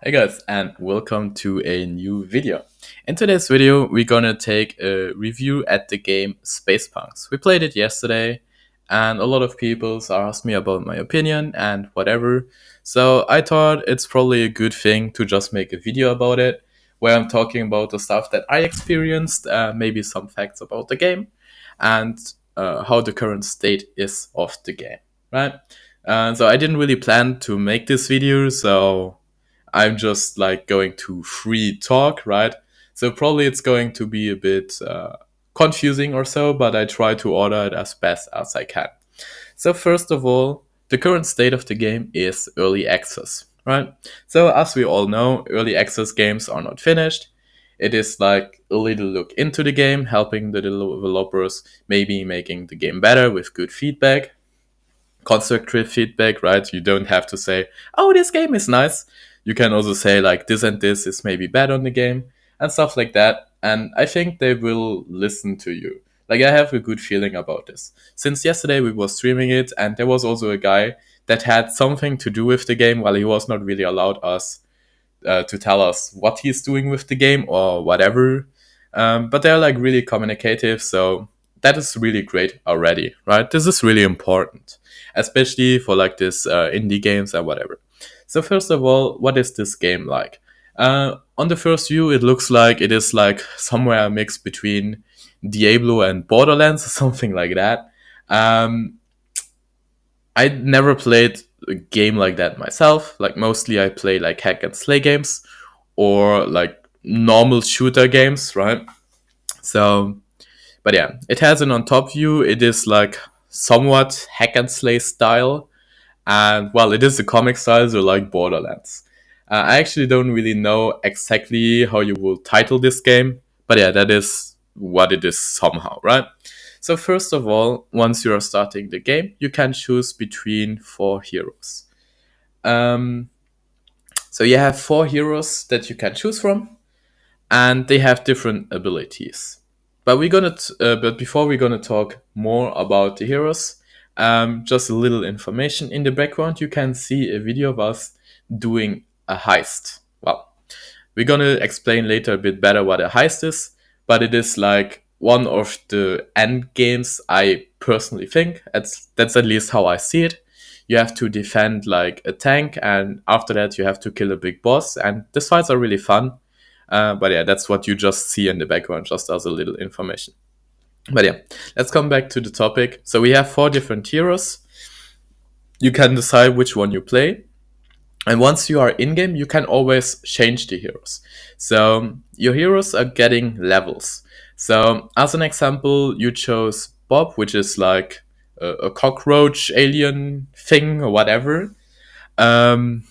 Hey guys, and welcome to a new video. In today's video, we're gonna take a review at the game Space Punks. We played it yesterday, and a lot of people asked me about my opinion and whatever. So I thought it's probably a good thing to just make a video about it, where I'm talking about the stuff that I experienced, maybe some facts about the game, and how the current state is of the game, right? So I didn't really plan to make this video, so I'm just like going to free talk, right? So probably it's going to be a bit confusing or so, but I try to order it as best as I can. So first of all, the current state of the game is early access, right? So as we all know, early access games are not finished. It is like a little look into the game, helping the developers maybe making the game better with good feedback, constructive feedback, right? You don't have to say, oh, this game is nice. You can also say, like, this and this is maybe bad on the game and stuff like that. And I think they will listen to you. Like, I have a good feeling about this. Since yesterday we were streaming it, and there was also a guy that had something to do with the game while he was not really allowed us to tell us what he's doing with the game or whatever. But they're like really communicative, so that is really great already, right? This is really important, especially for like this indie games and whatever. So first of all, what is this game like? On the first view, it looks like it is like somewhere mixed between Diablo and Borderlands or something like that. Um, I never played a game like that myself. Like mostly I play like hack and slay games or like normal shooter games, right? So, but yeah, it has an on top view. It is like somewhat hack and slay style, and well, it is a comic style, so like Borderlands. I actually don't really know exactly how you will title this game, but yeah, that is what it is somehow, right? So first of all, once you are starting the game, you can choose between four heroes. Um, so you have four heroes that you can choose from, and they have different abilities. But before we're gonna talk more about the heroes, just a little information in the background. You can see a video of us doing a heist. Well, we're gonna explain later a bit better what a heist is, but it is like one of the end games. I personally think that's at least how I see it. You have to defend like a tank, and after that you have to kill a big boss. And these fights are really fun. But yeah, that's what you just see in the background, just as a little information. But yeah, let's come back to the topic. So we have four different heroes. You can decide which one you play. And once you are in game, you can always change the heroes. So your heroes are getting levels. So as an example, you chose Bob, which is like a cockroach alien thing or whatever. Um,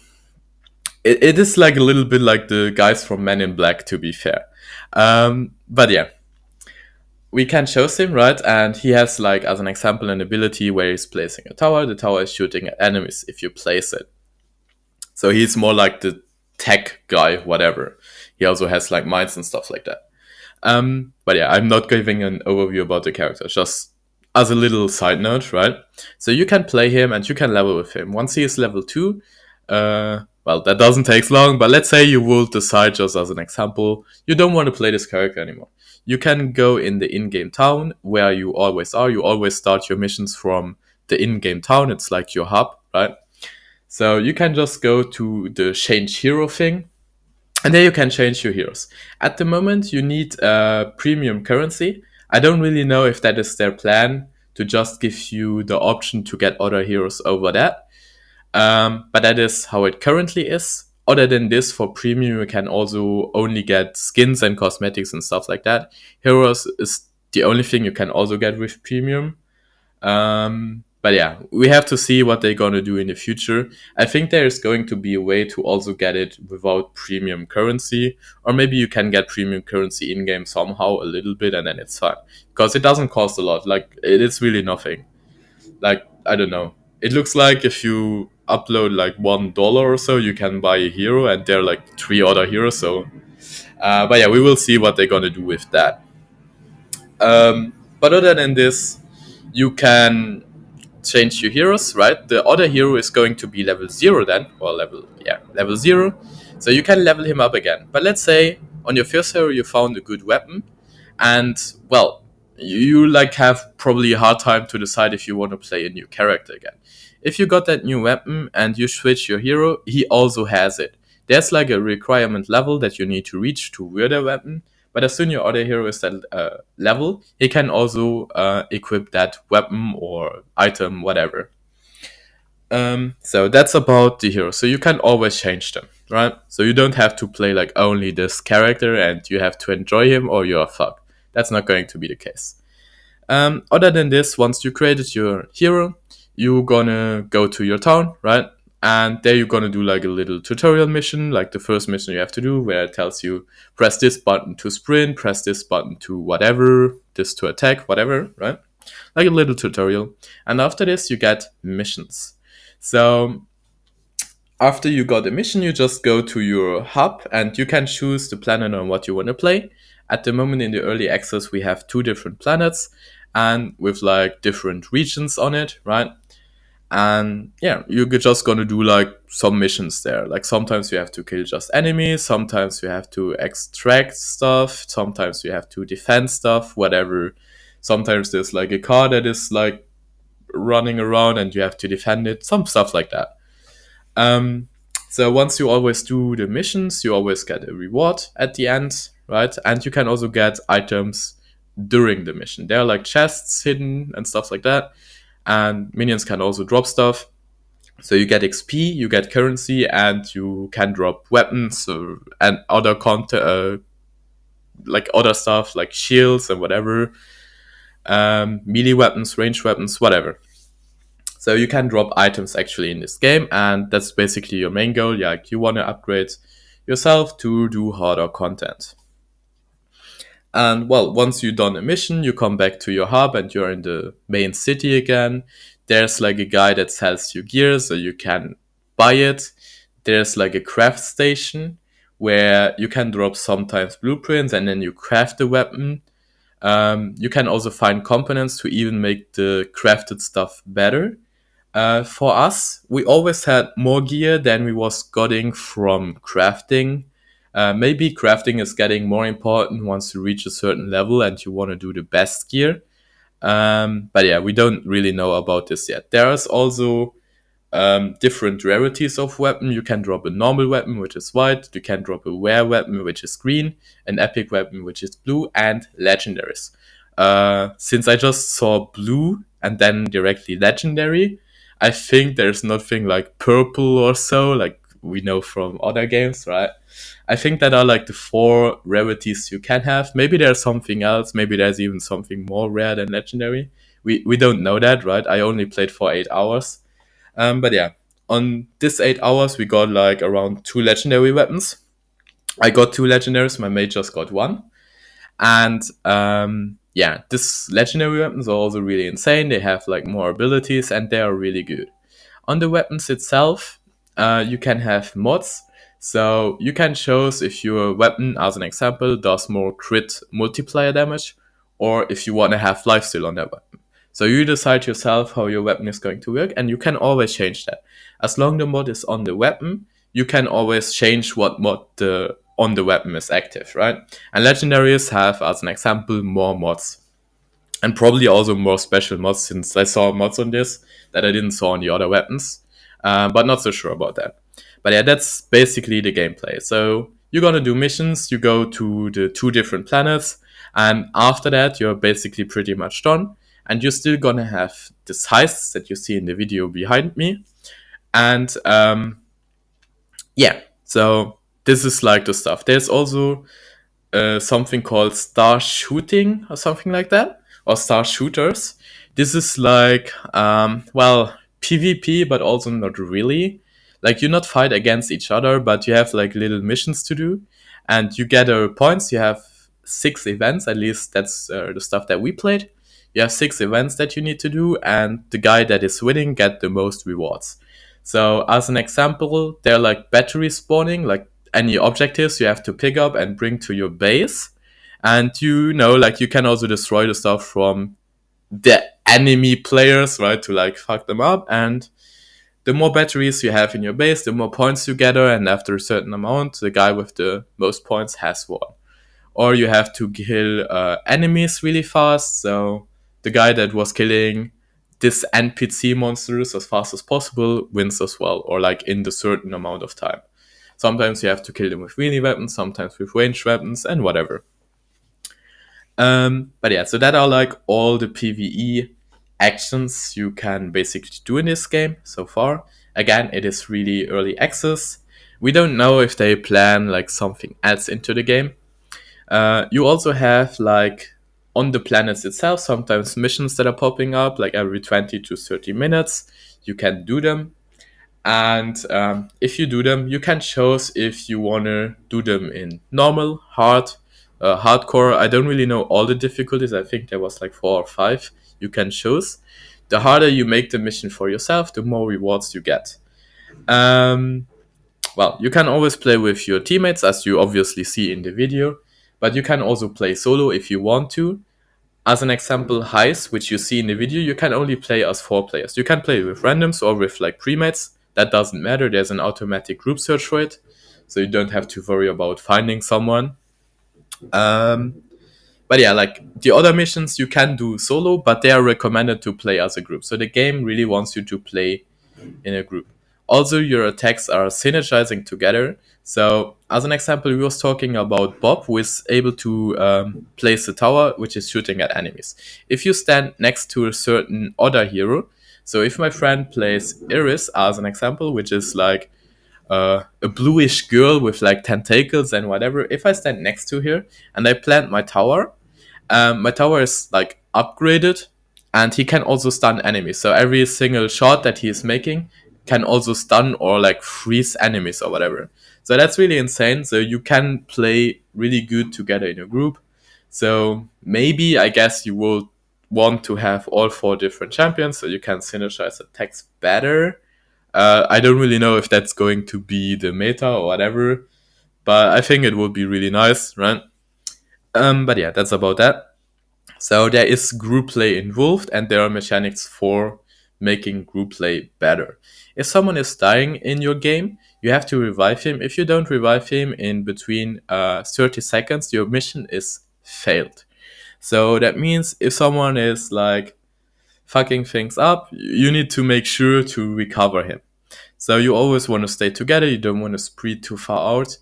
it is like a little bit like the guys from Men in Black, to be fair. But yeah, we can choose him, right? And he has like, as an example, an ability where he's placing a tower. The tower is shooting at enemies if you place it. So he's more like the tech guy, whatever. He also has like mines and stuff like that. But yeah, I'm not giving an overview about the character, just as a little side note, right? So you can play him and you can level with him. Once he is level 2, well, that doesn't take long, but let's say you will decide, just as an example, you don't want to play this character anymore. You can go in the in-game town where you always are. You always start your missions from the in-game town. It's like your hub, right? So you can just go to the change hero thing, and there you can change your heroes. At the moment, you need premium currency. I don't really know if that is their plan to just give you the option to get other heroes over that. But that is how it currently is. Other than this, for premium, you can also only get skins and cosmetics and stuff like that. Heroes is the only thing you can also get with premium. But yeah, we have to see what they're going to do in the future. I think there is going to be a way to also get it without premium currency, or maybe you can get premium currency in game somehow a little bit, and then it's fine because it doesn't cost a lot. Like it is really nothing. Like I don't know. It looks like if you upload like $1 or so, you can buy a hero, and there are like three other heroes. So, but yeah, we will see what they're gonna do with that. But other than this, you can change your heroes, right? The other hero is going to be level 0 then, or level 0. So you can level him up again. But let's say on your first hero you found a good weapon, and well, you like have probably a hard time to decide if you want to play a new character again. If you got that new weapon and you switch your hero, he also has it. There's like a requirement level that you need to reach to wear the weapon, but as soon your other hero is at level, he can also equip that weapon or item, whatever. So that's about the hero. So you can always change them, right? So you don't have to play like only this character and you have to enjoy him or you're fucked. That's not going to be the case. Other than this, once you created your hero, you're gonna go to your town, right? And there you're gonna do like a little tutorial mission, like the first mission you have to do, where it tells you press this button to sprint, press this button to whatever, this to attack, whatever, right? Like a little tutorial. And after this, you get missions. So after you got a mission, you just go to your hub and you can choose the planet on what you want to play. At the moment in the early access, we have 2 different planets and with like different regions on it, right? And yeah, you're just gonna do like some missions there. Like sometimes you have to kill just enemies, sometimes you have to extract stuff, sometimes you have to defend stuff, whatever. Sometimes there's like a car that is like running around and you have to defend it, some stuff like that. Um, so once you always do the missions, you always get a reward at the end, right? And you can also get items during the mission. There are like chests hidden and stuff like that. And minions can also drop stuff. So you get XP, you get currency, and you can drop weapons and other content, like other stuff like shields and whatever, melee weapons, ranged weapons, whatever. So you can drop items actually in this game, and that's basically your main goal. Yeah, like you want to upgrade yourself to do harder content. And well, once you've done a mission, you come back to your hub and you're in the main city again. There's like a guy that sells you gear, so you can buy it. There's like a craft station where you can drop sometimes blueprints and then you craft the weapon. You can also find components to even make the crafted stuff better. For us, we always had more gear than we was getting from crafting. Maybe crafting is getting more important once you reach a certain level and you want to do the best gear. But yeah, we don't really know about this yet. There is also different rarities of weapon. You can drop a normal weapon, which is white. You can drop a rare weapon, which is green. An epic weapon, which is blue, and legendaries. Since I just saw blue and then directly legendary, I think there's nothing like purple or so, like we know from other games, right? I think that are like the 4 rarities you can have. Maybe there's something else. Maybe there's even something more rare than legendary. We don't know that, right? I only played for 8 hours. But yeah, on this 8 hours, we got like around 2 legendary weapons. I got 2 legendaries. My mate just got 1. And yeah, this legendary weapons are also really insane. They have like more abilities and they are really good. On the weapons itself, you can have mods. So you can choose if your weapon, as an example, does more crit multiplier damage, or if you want to have lifesteal on that weapon. So you decide yourself how your weapon is going to work, and you can always change that. As long the mod is on the weapon, you can always change what mod on the weapon is active, right? And legendaries have, as an example, more mods. And probably also more special mods, since I saw mods on this that I didn't saw on the other weapons. But not so sure about that. But yeah, that's basically the gameplay. So you're gonna do missions, you go to the 2 different planets, and after that you're basically pretty much done. And you're still gonna have this heists that you see in the video behind me. And yeah, so this is like the stuff. There's also something called star shooting or something like that, or star shooters. This is like, well, PvP, but also not really. Like you not fight against each other, but you have like little missions to do, and you gather points. You have 6 events, at least that's the stuff that we played. You have 6 events that you need to do, and the guy that is winning get the most rewards. So as an example, they're like battery spawning, like any objectives you have to pick up and bring to your base. And you know, like you can also destroy the stuff from the enemy players, right, to like fuck them up. And the more batteries you have in your base, the more points you gather, and after a certain amount, the guy with the most points has won. Or you have to kill enemies really fast, so the guy that was killing this NPC monsters as fast as possible wins as well, or like in the certain amount of time. Sometimes you have to kill them with melee weapons, sometimes with ranged weapons, and whatever. But yeah, so that are like all the PvE actions you can basically do in this game so far. Again, it is really early access. We don't know if they plan like something else into the game. You also have like on the planets itself sometimes missions that are popping up like every 20 to 30 minutes. You can do them, and if you do them, you can choose if you want to do them in normal, hard, hardcore. I don't really know all the difficulties. I think there was like 4 or 5 you can choose. The harder you make the mission for yourself, the more rewards you get. um, well, you can always play with your teammates, as you obviously see in the video, but you can also play solo if you want to. As an example, Heist, which you see in the video, you can only play as 4 players. You can play with randoms or with like premates. That doesn't matter. There's an automatic group search for it, so you don't have to worry about finding someone. Um, but yeah, like the other missions you can do solo, but they are recommended to play as a group. So the game really wants you to play in a group. Also, your attacks are synergizing together. So, as an example, we was talking about Bob, who is able to place a tower, which is shooting at enemies. If you stand next to a certain other hero, so if my friend plays Iris, as an example, which is like a bluish girl with like tentacles and whatever, if I stand next to her and I plant my tower is like upgraded, and he can also stun enemies. So every single shot that he is making can also stun or like freeze enemies or whatever. So that's really insane. So you can play really good together in a group. So maybe I guess you will want to have all 4 different champions so you can synergize attacks better. I don't really know if that's going to be the meta or whatever, but I think it would be really nice, right? But yeah, that's about that. So there is group play involved, and there are mechanics for making group play better. If someone is dying in your game, you have to revive him. If you don't revive him in between 30 seconds, your mission is failed. So that means if someone is like fucking things up, you need to make sure to recover him. So you always want to stay together. You don't want to spread too far out.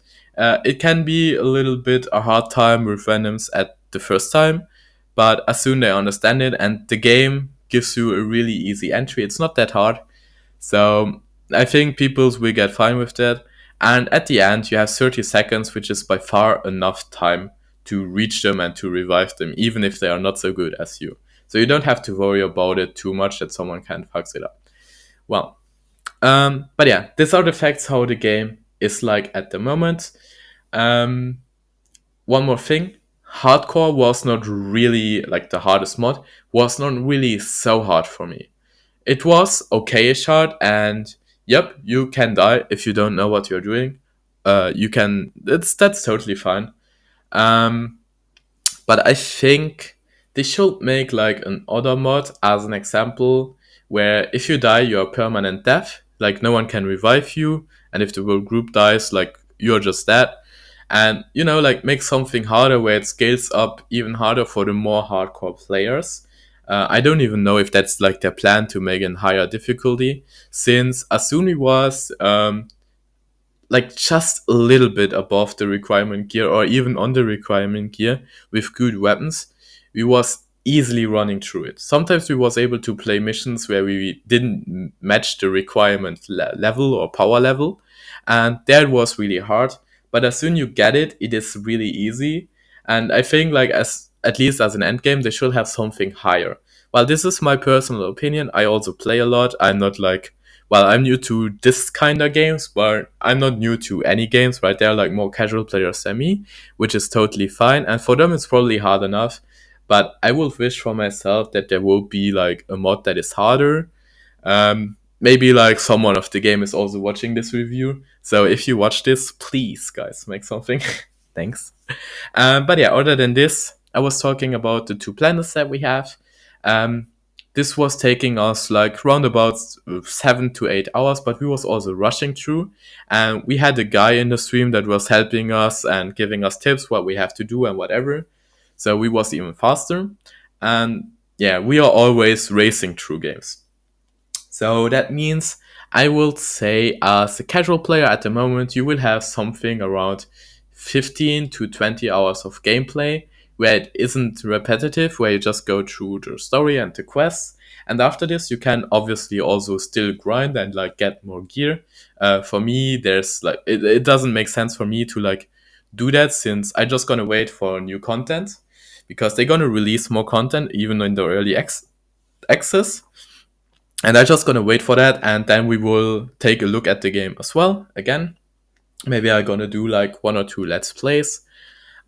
It can be a little bit a hard time with randoms at the first time, but as soon they understand it, and the game gives you a really easy entry. It's not that hard. So I think people will get fine with that. And at the end, you have 30 seconds, which is by far enough time to reach them and to revive them, even if they are not so good as you. So you don't have to worry about it too much that someone can fuck it up. Well, but yeah, these are the facts how the game is like at the moment. Um, One more thing, hardcore was not really like the hardest mod, was not really so hard for me. It was okayish hard, and yep, you can die if you don't know what you're doing. You can, that's totally fine. Um, but I think they should make like an other mod as an example where if you die, you're permanent death. Like no one can revive you, and if the whole group dies, like you're just dead. And like make something harder where it scales up even harder for the more hardcore players. I don't even know if that's like their plan to make a higher difficulty, since Asuni was like just a little bit above the requirement gear or even on the requirement gear with good weapons, we was easily running through it. Sometimes we was able to play missions where we didn't match the requirement level or power level, and that was really hard. But as soon you get it, it is really easy. And I think like as at least as an end game, they should have something higher. Well, this is my personal opinion. I also play a lot. I'm not like, well, I'm new to this kind of games, but I'm not new to any games, right? They're like more casual players than me, which is totally fine. And for them, it's probably hard enough. But I would wish for myself that there will be like a mod that is harder. Maybe like someone of the game is also watching this review. So if you watch this, please, guys, make something. Thanks. But yeah, other than this, I was talking about the 2 planets that we have. Um, this was taking us like round about 7 to 8 hours, but we was also rushing through, and we had a guy in the stream that was helping us and giving us tips what we have to do and whatever. So we was even faster, and yeah, we are always racing through games. So that means I will say, as a casual player at the moment, you will have something around 15 to 20 hours of gameplay where it isn't repetitive, where you just go through the story and the quests. And after this, you can obviously also still grind and like get more gear. For me, there's like it doesn't make sense for me to like do that, since I just gonna wait for new content, because they're gonna release more content even in the early access, and I'm just gonna wait for that, and then we will take a look at the game as well again. Maybe I'm gonna do like one or two let's plays,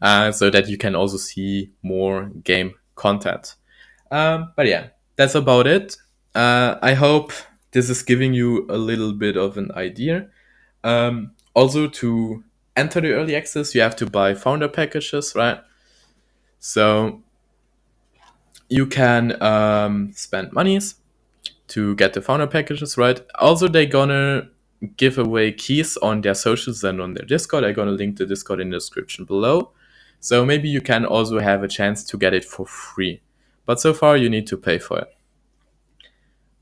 so that you can also see more game content. But yeah, that's about it. I hope this is giving you a little bit of an idea. Also, to enter the early access, you have to buy founder packages, right? So you can spend monies to get the founder packages, right? Also, they're gonna give away keys on their socials and on their Discord. I'm gonna link the Discord in the description below. So maybe you can also have a chance to get it for free. But so far, you need to pay for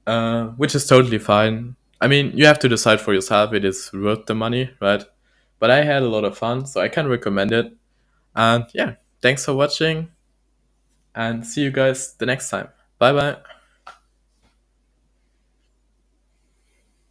it, which is totally fine. I mean, you have to decide for yourself it is worth the money, right? But I had a lot of fun, so I can recommend it. And yeah, thanks for watching, and see you guys the next time. Bye bye.